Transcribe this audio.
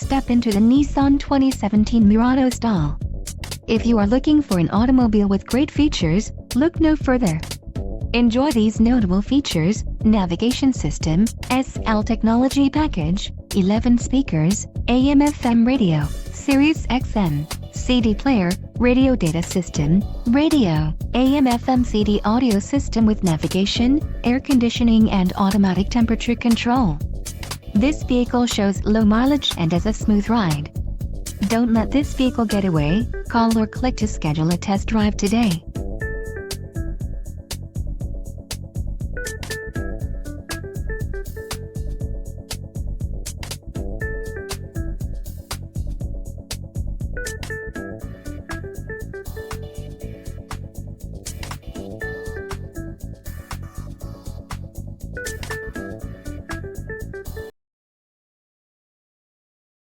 step into the Nissan 2017 Murano SL. If you are looking for an automobile with great features, look no further. Enjoy these notable features: navigation system, SL technology package, 11 speakers, AM/FM radio, Sirius XM, CD player, radio data system, radio, AM/FM CD audio system with navigation, air conditioning and automatic temperature control. This vehicle shows low mileage and has a smooth ride. Don't let this vehicle get away. Call or click to schedule a test drive today.